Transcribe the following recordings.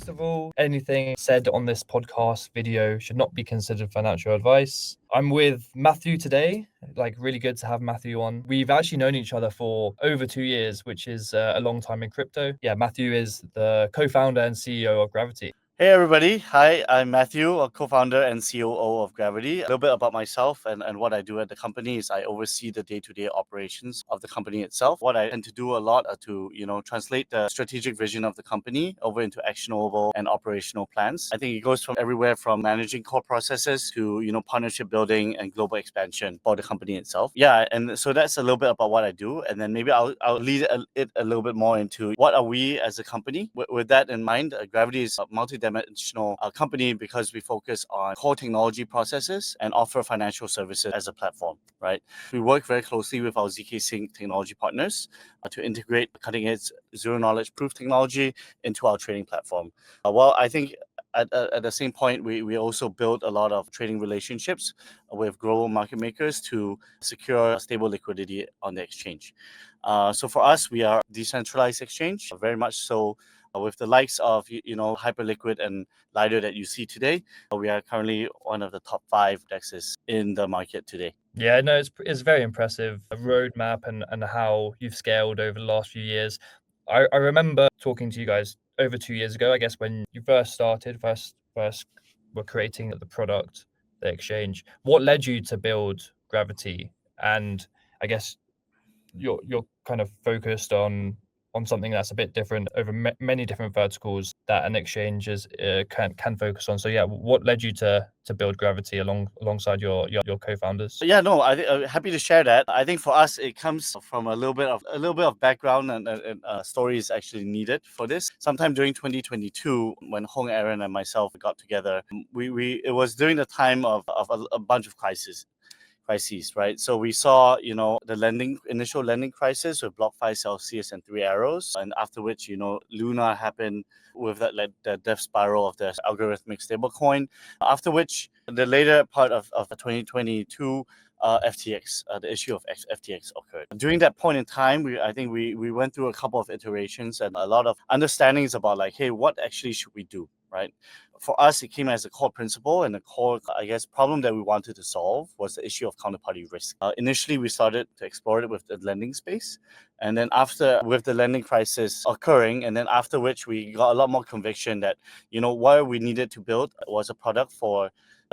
First of all, anything said on this podcast video should not be considered financial advice. I'm with Matthew today. Really good to have Matthew on. We've actually known each other for over 2 years, which is a long time in crypto. Yeah, Matthew is the co-founder and CEO of Grvt. Hey everybody, hi, I'm Matthew, a co-founder and COO of Grvt. A little bit about myself and what I do at the company is I oversee the day-to-day operations of the company itself. What I tend to do a lot are to, translate the strategic vision of the company over into actionable and operational plans. I think it goes from everywhere from managing core processes to, partnership building and global expansion for the company itself. Yeah, and so that's a little bit about what I do. And then maybe I'll lead it a little bit more into what are we as a company. With that in mind, Grvt is a multi-dimensional company because we focus on core technology processes and offer financial services as a platform, right? We work very closely with our ZKsync technology partners to integrate cutting-edge zero-knowledge proof technology into our trading platform. I think at the same point, we also build a lot of trading relationships with global market makers to secure stable liquidity on the exchange. So for us, we are a decentralized exchange, very much so. With the likes of Hyperliquid and Lido that you see today, we are currently one of the top 5 DEXs in the market today. Yeah, no, it's very impressive, a roadmap and how you've scaled over the last few years. I remember talking to you guys over 2 years ago, I guess, when you first started, first were creating the product, the exchange. What led you to build Grvt? And I guess you're kind of focused on something that's a bit different over many different verticals that an exchange can focus on. So yeah, what led you to build Grvt alongside your co-founders? Yeah, no, I'm happy to share that. I think for us, it comes from a little bit of background and stories actually needed for this. Sometime during 2022, when Hong, Aaron, and myself got together, it was during the time of a bunch of crises, right? So we saw, the initial lending crisis with BlockFi, Celsius, and Three Arrows, and after which, Luna happened with the death spiral of the algorithmic stablecoin. After which, the later part of 2022, FTX, the issue of FTX occurred. During that point in time, I think we went through a couple of iterations and a lot of understandings about hey, what actually should we do, right? For us, it came as a core principle and a core, problem that we wanted to solve was the issue of counterparty risk. Initially, we started to explore it with the lending space. And then with the lending crisis occurring, and then after which we got a lot more conviction that, what we needed to build was a product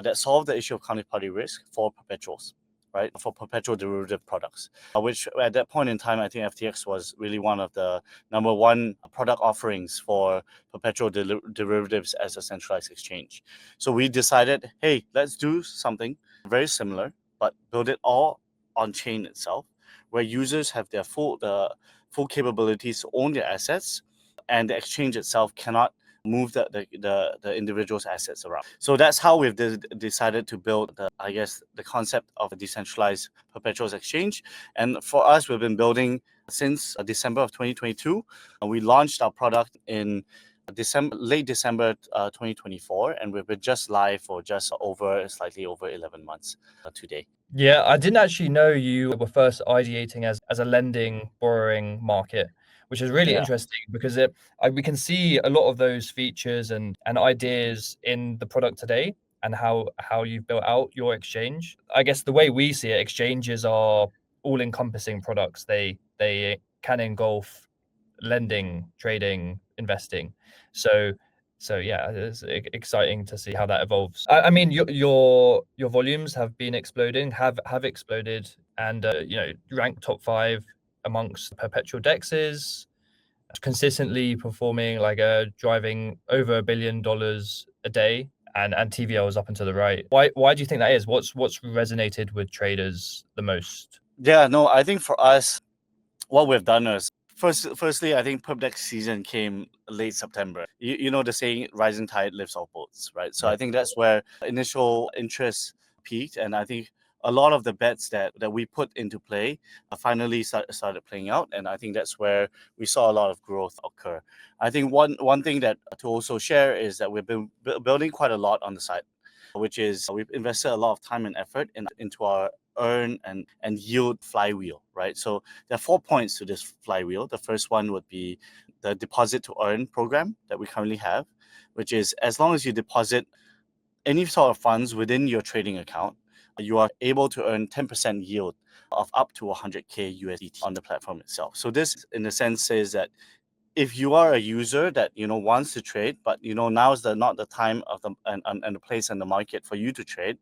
that solved the issue of counterparty risk for perpetuals, right? For perpetual derivative products, which at that point in time, I think FTX was really one of the number 1 product offerings for perpetual derivatives as a centralized exchange. So we decided, hey, let's do something very similar, but build it all on chain itself, where users have the full capabilities to own their assets, and the exchange itself cannot move the individual's assets around. So that's how we've decided to build the concept of a decentralized perpetuals exchange. And for us, we've been building since December of 2022. And we launched our product in late December 2024, and we've been just live for slightly over 11 months today. Yeah, I didn't actually know you were first ideating as a lending borrowing market, which is really interesting because we can see a lot of those features and ideas in the product today and how you've built out your exchange. I guess the way we see it, exchanges are all-encompassing products. They can engulf lending, trading, investing. So yeah, it's exciting to see how that evolves. I mean, your volumes have been exploding, have exploded, and ranked top 5 amongst perpetual DEXs, consistently performing driving over $1 billion a day, and TVL is up and to the right. Why do you think that is? What's resonated with traders the most? Yeah, no, I think for us, what we've done is Firstly, I think PerpDex season came late September. You know the saying, rising tide lifts all boats, right? So I think that's where initial interest peaked. And I think a lot of the bets that we put into play finally started playing out. And I think that's where we saw a lot of growth occur. I think one thing that to also share is that we've been building quite a lot on the side, which is we've invested a lot of time and effort into our earn and yield flywheel, right? So there are 4 points to this flywheel. The first one would be the deposit to earn program that we currently have, which is as long as you deposit any sort of funds within your trading account, you are able to earn 10% yield of up to 100K USDT on the platform itself. So this, in a sense, says that if you are a user that wants to trade, but now is not the time of the and the place and the market for you to trade,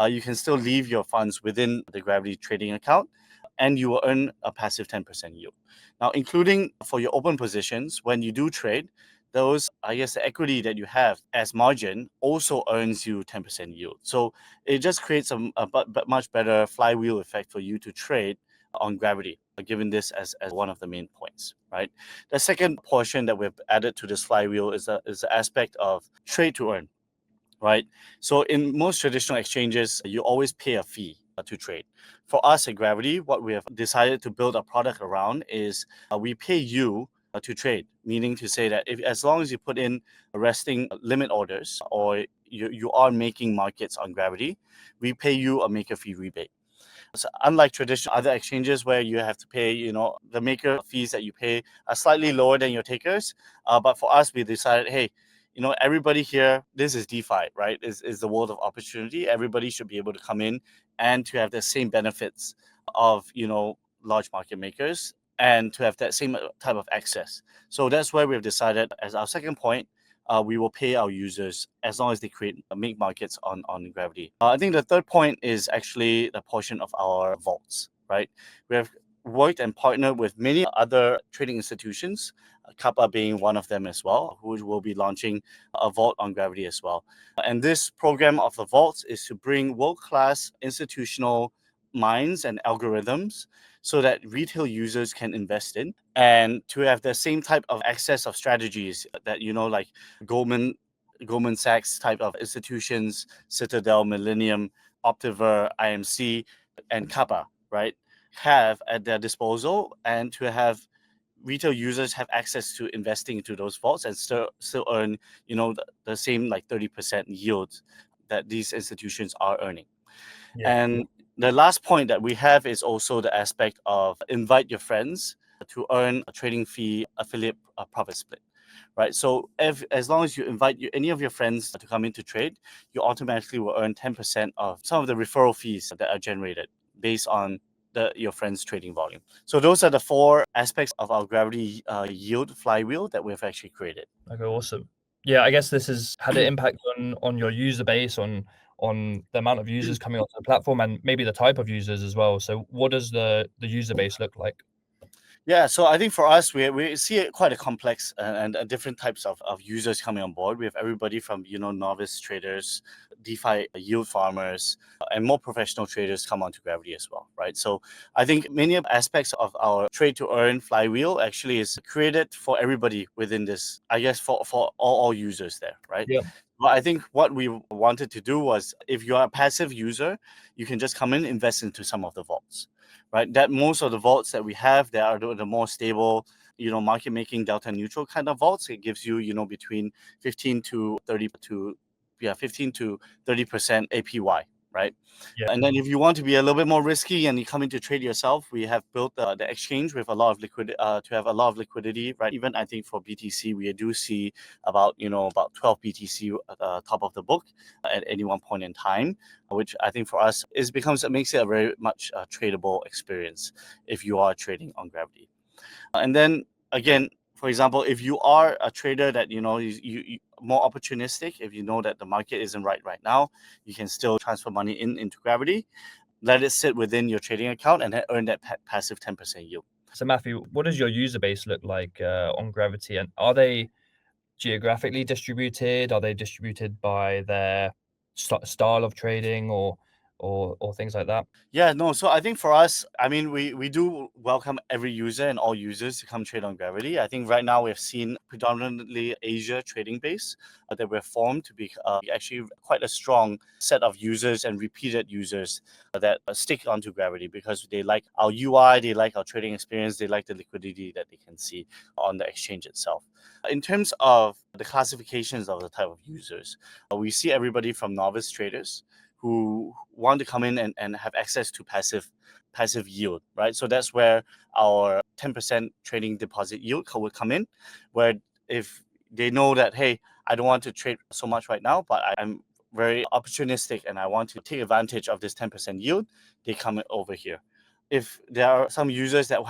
you can still leave your funds within the Grvt trading account, and you will earn a passive 10% yield. Now, including for your open positions, when you do trade, those, I guess, the equity that you have as margin also earns you 10% yield. So it just creates but much better flywheel effect for you to trade on Grvt, given this as one of the main points, right? The second portion that we've added to this flywheel is the aspect of trade to earn, right? So in most traditional exchanges, you always pay a fee to trade. For us at Grvt, what we have decided to build a product around is we pay you to trade, meaning to say that as long as you put in resting limit orders or you are making markets on Grvt, we pay you a maker fee rebate. So unlike traditional other exchanges where you have to pay, the maker fees that you pay are slightly lower than your takers. But for us, we decided, hey, everybody here, this is DeFi, right? Is the world of opportunity. Everybody should be able to come in and to have the same benefits of, large market makers and to have that same type of access. So that's why we've decided as our second point, we will pay our users as long as they make markets on Grvt. I think the third point is actually the portion of our vaults, right? We have worked and partnered with many other trading institutions, Kappa being one of them as well, who will be launching a vault on Grvt as well. And this program of the vaults is to bring world-class institutional minds and algorithms so that retail users can invest in and to have the same type of access of strategies that, like Goldman Sachs type of institutions, Citadel, Millennium, Optiver, IMC, and Kappa, right, have at their disposal, and to have retail users have access to investing into those vaults and still earn, the same like 30% yield that these institutions are earning. Yeah. And the last point that we have is also the aspect of invite your friends to earn a trading fee affiliate profit split, right? So as long as you invite any of your friends to come in to trade, you automatically will earn 10% of some of the referral fees that are generated based on your friends' trading volume. So those are the 4 aspects of our Grvt yield flywheel that we've actually created. Okay, awesome. Yeah, I guess this has had an impact on your user base, on the amount of users coming onto the platform, and maybe the type of users as well. So what does the user base look like? Yeah, so I think for us, we see quite a complex and different types of users coming on board. We have everybody from, novice traders, DeFi yield farmers, and more professional traders come onto Grvt as well, right? So I think many aspects of our trade to earn flywheel actually is created for everybody within this, I guess, for all users there, right? Yeah. But I think what we wanted to do was, if you are a passive user, you can just come in, invest into some of the vaults, right? That most of the vaults that we have, they are the more stable, market making delta neutral kind of vaults. It gives you, between 15 to 30% APY, right? Yeah. And then if you want to be a little bit more risky and you come in to trade yourself, we have built the exchange with a lot of to have a lot of liquidity, right? Even I think for BTC, we do see about 12 BTC top of the book at any one point in time, which I think for us it makes it a very much tradable experience if you are trading on Grvt. And then again, for example, if you are a trader that you more opportunistic, if you know that the market isn't right now, you can still transfer money into Grvt, let it sit within your trading account, and then earn that passive 10% yield. So Matthew, what does your user base look like on Grvt, and are they geographically distributed? Are they distributed by their style of trading or things like that? Yeah, no. So I think for us, I mean, we do welcome every user and all users to come trade on Grvt. I think right now we've seen predominantly Asia trading base that we're formed to be actually quite a strong set of users and repeated users that stick onto Grvt because they like our UI, they like our trading experience, they like the liquidity that they can see on the exchange itself. In terms of the classifications of the type of users, we see everybody from novice traders who want to come in and have access to passive yield, right? So that's where our 10% trading deposit yield would come in, where if they know that, hey, I don't want to trade so much right now, but I'm very opportunistic and I want to take advantage of this 10% yield, they come over here. If there are some users that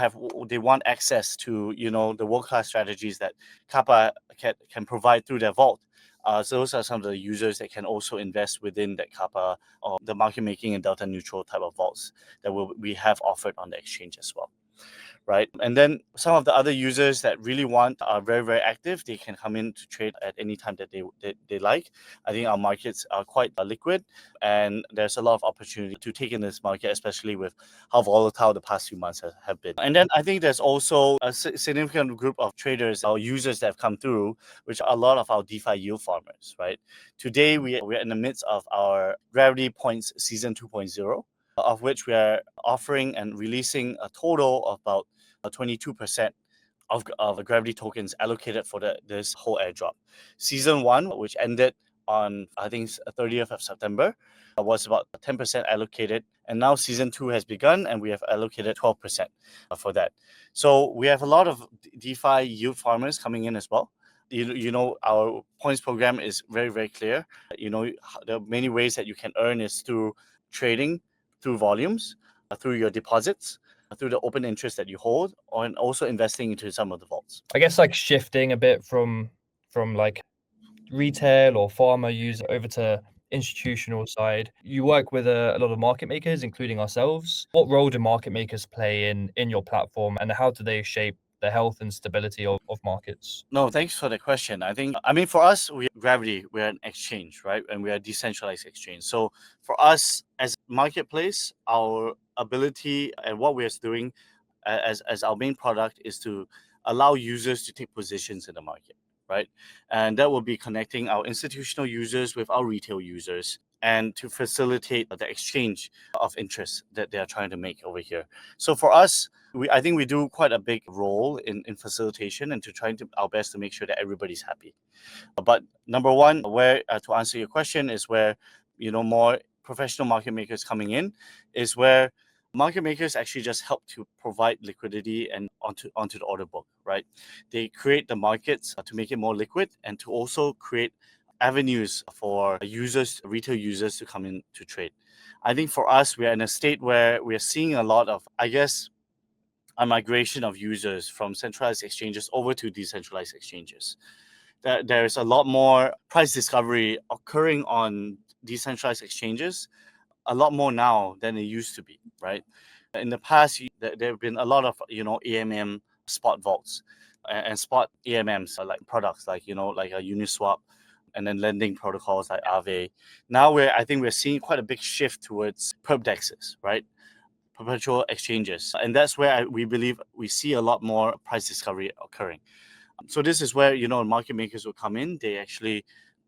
they want access to, the world-class strategies that Kappa can provide through their vault, so those are some of the users that can also invest within that Kappa or the market making and delta neutral type of vaults that we have offered on the exchange as well. Right. And then some of the other users that really are very, very active, they can come in to trade at any time that they like. I think our markets are quite liquid, and there's a lot of opportunity to take in this market, especially with how volatile the past few months have been. And then I think there's also a significant group of traders or users that have come through, which are a lot of our DeFi yield farmers, right? Today, we're in the midst of our Gravity Points Season 2.0, of which we are offering and releasing a total of about 22% of Gravity tokens allocated for this whole airdrop. Season 1, which ended on, I think, 30th of September, was about 10% allocated. And now Season 2 has begun, and we have allocated 12% for that. So we have a lot of DeFi yield farmers coming in as well. Our points program is very, very clear. There are many ways that you can earn is through trading, through volumes, through your deposits, through the open interest that you hold, and also investing into some of the vaults. I guess like shifting a bit from like retail or farmer user over to institutional side. You work with a lot of market makers, including ourselves. What role do market makers play in your platform, and how do they shape the health and stability of markets? No, thanks for the question. For us, Gravity, we're an exchange, right? And we're a decentralized exchange. So for us as a marketplace, our ability and what we're doing as our main product is to allow users to take positions in the market, right? And that will be connecting our institutional users with our retail users and to facilitate the exchange of interest that they are trying to make over here. So for us, I think we do quite a big role in facilitation and to trying our best to make sure that everybody's happy. But number one, where to answer your question is where more professional market makers coming in is where market makers actually just help to provide liquidity and onto the order book, right? They create the markets to make it more liquid and to also create avenues for retail users to come in to trade. I think for us, we are in a state where we are seeing a lot of, a migration of users from centralized exchanges over to decentralized exchanges. There is a lot more price discovery occurring on decentralized exchanges, a lot more now than it used to be, right? In the past, there have been a lot of, AMM spot vaults and spot AMMs, like products like a Uniswap, and then lending protocols like Aave. Now I think we're seeing quite a big shift towards perp DEXs, right? Perpetual exchanges. And that's where we believe we see a lot more price discovery occurring. So this is where, market makers will come in.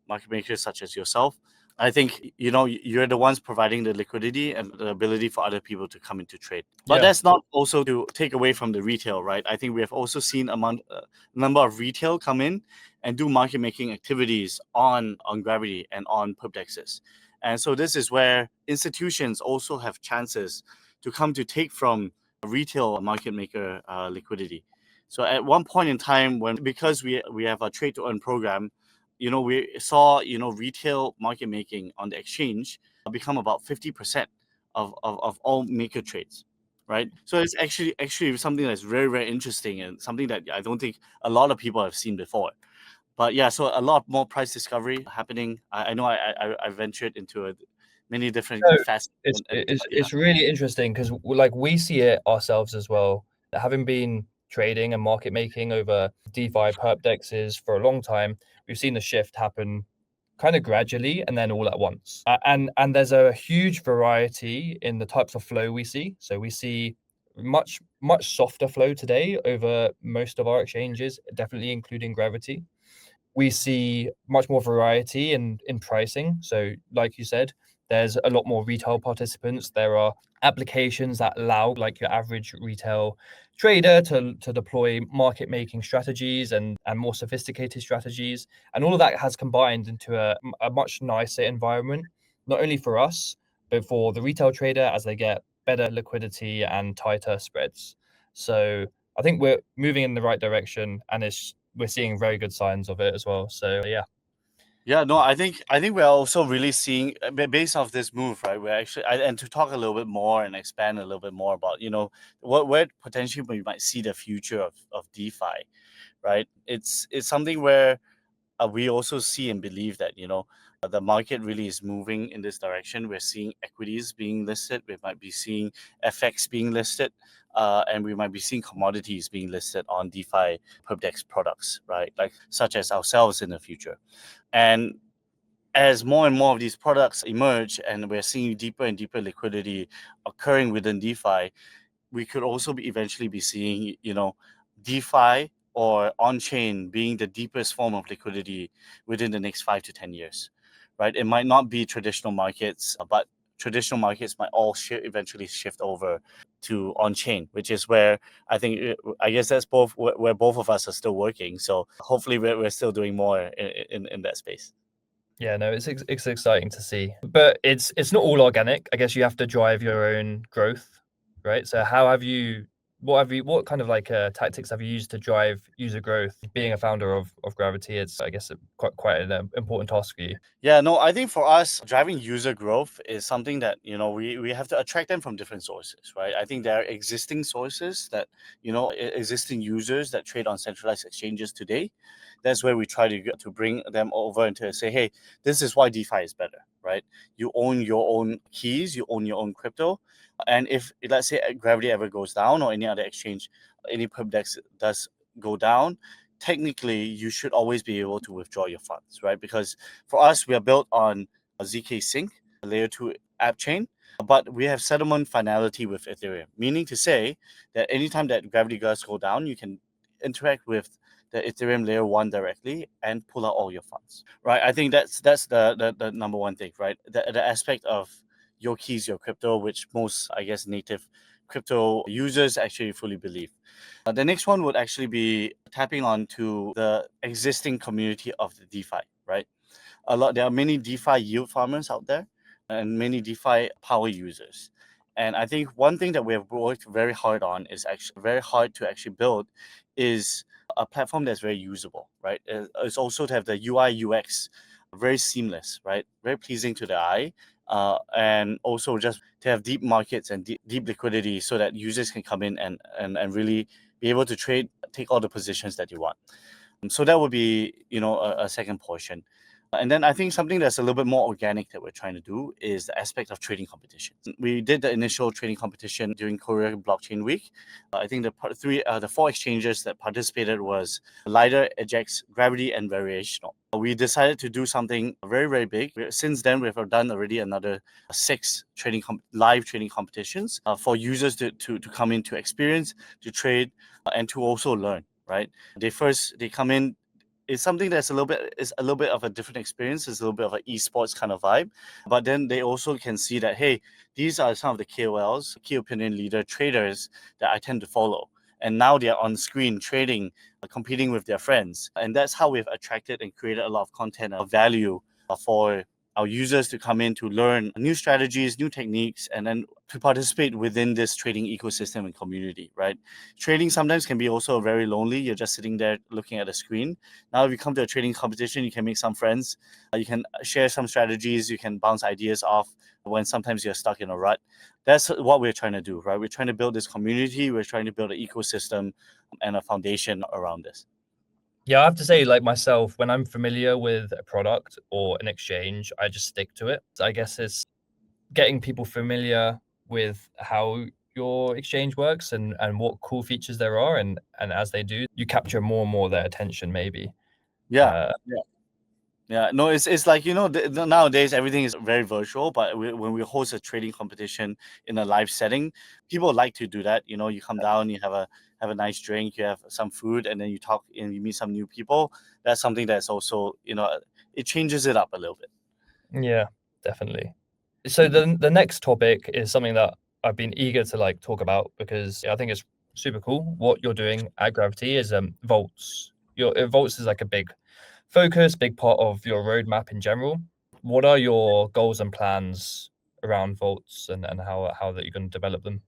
Market makers such as yourself, I think, you're the ones providing the liquidity and the ability for other people to come into trade. But that's not also to take away from the retail, right? I think we have also seen a number of retail come in and do market making activities on Gravity and on perp DEXs. And so this is where institutions also have chances to come to take from retail market maker liquidity. So at one point in time, because we have a trade to earn program, we saw retail market making on the exchange become about 50% of all maker trades, right? So it's actually something that's very, very interesting and something that I don't think a lot of people have seen before. But yeah, so a lot more price discovery happening. I know I ventured into many different facets. It's really interesting because we see it ourselves as well. Having been trading and market making over DeFi perp DEXs for a long time, we've seen the shift happen kind of gradually and then all at once. And there's a huge variety in the types of flow we see. So we see much softer flow today over most of our exchanges, definitely including Gravity. We see much more variety in pricing. So like you said, there's a lot more retail participants. There are applications that allow your average retail trader to deploy market making strategies and more sophisticated strategies. And all of that has combined into a much nicer environment, not only for us, but for the retail trader as they get better liquidity and tighter spreads. So I think we're moving in the right direction, and we're seeing very good signs of it as well. So yeah. Yeah, no, I think we're also really seeing based off this move, right? We're actually and to talk a little bit more and expand a little bit more about where potentially we might see the future of DeFi, right? It's something where we also see and believe that the market really is moving in this direction. We're seeing equities being listed. We might be seeing FX being listed, and we might be seeing commodities being listed on DeFi DEX products, right? Like such as ourselves in the future. And as more and more of these products emerge, and we're seeing deeper and deeper liquidity occurring within DeFi, we could also eventually be seeing DeFi or on-chain being the deepest form of liquidity within the next 5 to 10 years, right? It might not be traditional markets, but traditional markets might all eventually shift over to on-chain, which is where I guess that's where both of us are still working. So hopefully we're still doing more in that space. Yeah, no, it's exciting to see, but it's not all organic. I guess you have to drive your own growth, right? So what kind of like tactics have you used to drive user growth? Being a founder of Grvt, it's I guess quite an important task for you. Yeah, no, I think for us, driving user growth is something that, we have to attract them from different sources, right? I think there are existing sources that, existing users that trade on centralized exchanges today. That's where we try to bring them over and to say, hey, this is why DeFi is better, right? You own your own keys, you own your own crypto. And if, let's say, Grvt ever goes down or any other exchange, any perp DEX does go down, technically you should always be able to withdraw your funds, right? Because for us, we are built on a ZKsync, a layer 2 app chain, but we have settlement finality with Ethereum, meaning to say that anytime that Grvt does go down, you can interact with the Ethereum layer 1 directly and pull out all your funds, right? I think that's the number one thing, right? The aspect of your keys, your crypto, which most, I guess, native crypto users actually fully believe. The next one would actually be tapping onto the existing community of the DeFi, right? There are many DeFi yield farmers out there and many DeFi power users. And I think one thing that we have worked very hard on is actually very hard to actually build is a platform that's very usable, right? It's also to have the UI UX very seamless, right? Very pleasing to the eye. And also just to have deep markets and deep liquidity so that users can come in and really be able to trade, take all the positions that you want. So that would be, a second portion. And then I think something that's a little bit more organic that we're trying to do is the aspect of trading competition. We did the initial trading competition during Korea Blockchain Week. I think the 4 exchanges that participated was Lighter, Eject, Grvt, and Variational. We decided to do something very, very big. Since then, we've done already another 6 live trading competitions for users to come in to experience, to trade, and to also learn, right? They come in. It's something that's a little bit of a different experience. It's a little bit of an esports kind of vibe, but then they also can see that, hey, these are some of the KOLs, key opinion leader traders that I tend to follow, and now they are on screen trading, competing with their friends, and that's how we've attracted and created a lot of content of value for our users to come in to learn new strategies, new techniques, and then to participate within this trading ecosystem and community, right? Trading sometimes can be also very lonely. You're just sitting there looking at a screen. Now, if you come to a trading competition, you can make some friends. You can share some strategies. You can bounce ideas off when sometimes you're stuck in a rut. That's what we're trying to do, right? We're trying to build this community. We're trying to build an ecosystem and a foundation around this. Yeah, I have to say, like myself, when I'm familiar with a product or an exchange, I just stick to it. I guess it's getting people familiar with how your exchange works and what cool features there are, and as they do, you capture more and more of their attention, maybe. Yeah. Yeah, no, it's like, nowadays everything is very virtual, but when we host a trading competition in a live setting, people like to do that. You come down, you have a nice drink, you have some food, and then you talk and you meet some new people. That's something that's also, it changes it up a little bit. Yeah, definitely. So the next topic is something that I've been eager to like talk about because I think it's super cool. What you're doing at Grvt is vaults. Your vaults is like a big focus, big part of your roadmap in general. What are your goals and plans around vaults and how that you're going to develop them?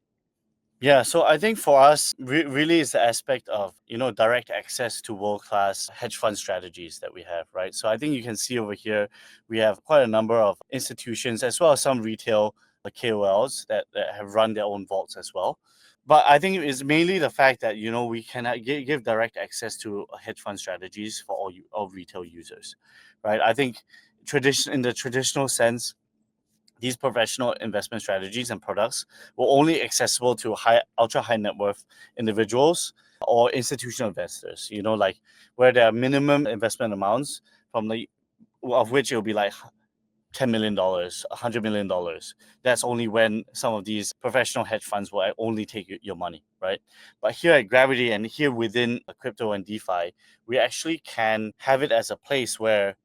Yeah, so I think for us, really is the aspect of, direct access to world-class hedge fund strategies that we have, right? So I think you can see over here, we have quite a number of institutions as well as some retail KOLs that have run their own vaults as well. But I think it's mainly the fact that, we cannot give direct access to hedge fund strategies for all retail users, right? I think in the traditional sense, these professional investment strategies and products were only accessible to ultra high net worth individuals or institutional investors, like where there are minimum investment amounts of which it will be like $10 million, $100 million. That's only when some of these professional hedge funds will only take your money, right? But here at Grvt and here within crypto and DeFi, we actually can have it as a place where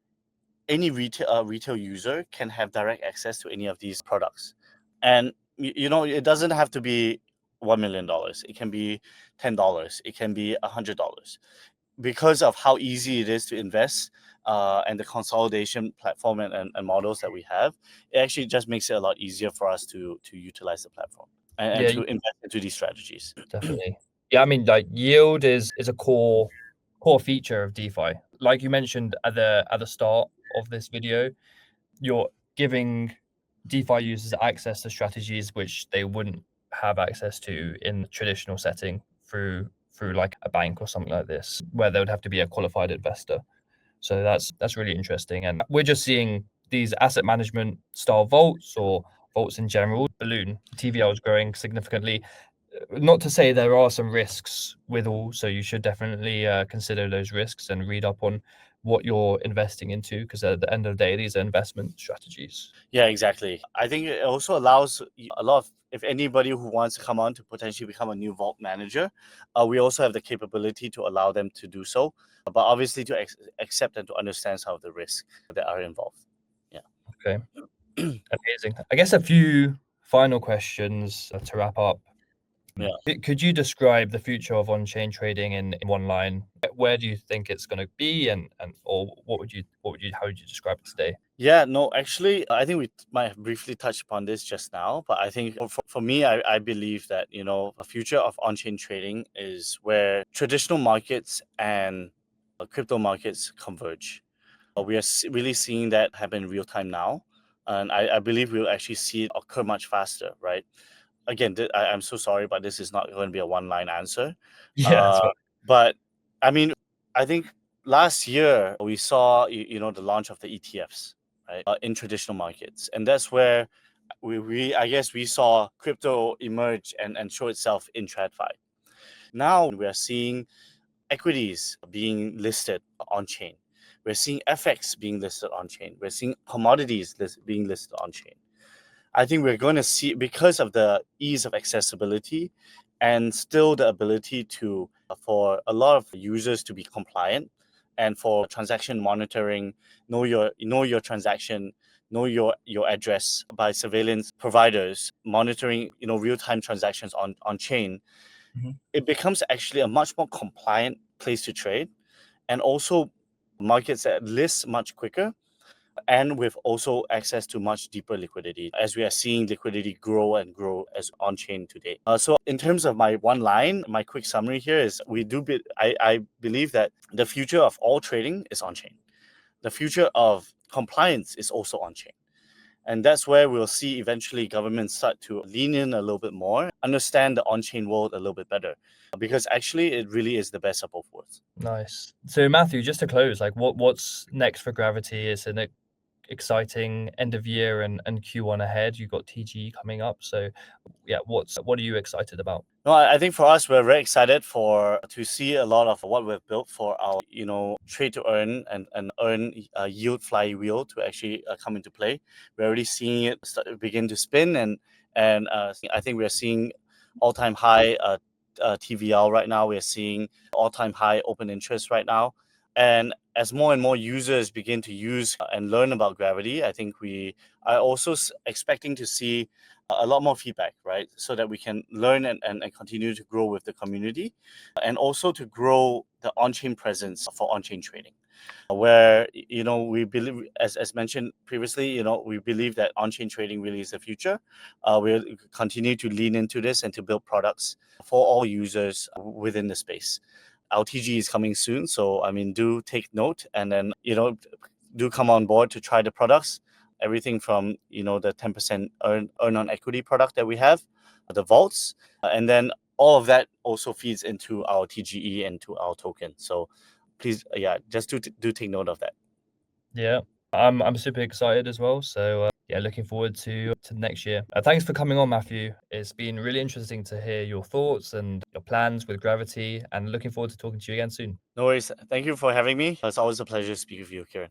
any retail user can have direct access to any of these products. And it doesn't have to be $1 million. It can be $10. It can be $100. Because of how easy it is to invest and the consolidation platform and models that we have, it actually just makes it a lot easier for us to utilize the platform and Yeah, to invest into these strategies. definitely. Yeah, I mean, like yield is a core feature of DeFi. Like you mentioned at the start of this video, you're giving DeFi users access to strategies which they wouldn't have access to in traditional setting through like a bank or something like this, where they would have to be a qualified investor. So that's really interesting. And we're just seeing these asset management style vaults or vaults in general balloon. TVL is growing significantly. Not to say there are some risks with all, so you should definitely consider those risks and read up on what you're investing into, because at the end of the day, these are investment strategies. Yeah, exactly. I think it also allows a lot of, if anybody who wants to come on to potentially become a new vault manager, we also have the capability to allow them to do so, but obviously to accept and to understand some of the risks that are involved. Yeah. Okay, amazing. I guess a few final questions to wrap up. Yeah. Could you describe the future of on-chain trading in one line? Where do you think it's going to be, and or how would you describe it today? Yeah, no, actually, I think we might have briefly touched upon this just now, but I think for me, I believe that, the future of on-chain trading is where traditional markets and crypto markets converge. We are really seeing that happen in real time now. And I believe we'll actually see it occur much faster, right? Again, I'm so sorry, but this is not going to be a one-line answer. Yeah, that's Uh, right. but I mean, I think last year we saw, the launch of the ETFs, right, in traditional markets. And that's where I guess we saw crypto emerge and show itself in TradFi. Now we are seeing equities being listed on chain. We're seeing FX being listed on chain. We're seeing commodities being listed on chain. I think we're going to see, because of the ease of accessibility and still the ability for a lot of users to be compliant and for transaction monitoring, know your transaction, know your address by surveillance providers, monitoring, real-time transactions on chain. Mhm. It becomes actually a much more compliant place to trade, and also markets that list much quicker and with also access to much deeper liquidity, as we are seeing liquidity grow and grow as on chain today. So in terms of my one line, my quick summary here is I believe that the future of all trading is on chain. The future of compliance is also on chain. And that's where we'll see eventually governments start to lean in a little bit more, understand the on-chain world a little bit better, because actually it really is the best of both worlds. Nice. So Matthew, just to close, like what's next for Grvt? Is an exciting end of year and Q1 ahead. You've got TG coming up. So yeah, what are you excited about? No, I think for us, we're very excited to see a lot of what we've built for our, trade to earn and earn yield flywheel to actually come into play. We're already seeing it begin to spin, and I think we're seeing all-time high TVL right now. We're seeing all-time high open interest right now. And as more and more users begin to use and learn about Grvt, I think we are also expecting to see a lot more feedback, right? So that we can learn and continue to grow with the community, and also to grow the on-chain presence for on-chain trading. where we believe, as mentioned previously, we believe that on-chain trading really is the future. We'll continue to lean into this and to build products for all users within the space. Our TG is coming soon, so do take note, and then do come on board to try the products. Everything from the 10% earn on equity product that we have, the vaults, and then all of that also feeds into our TGE and to our token. So please, just do take note of that. Yeah, I'm super excited as well. So looking forward to next year. Thanks for coming on, Matthew. It's been really interesting to hear your thoughts and your plans with Grvt, and looking forward to talking to you again soon. No worries. Thank you for having me. It's always a pleasure to speak with you, Kieran.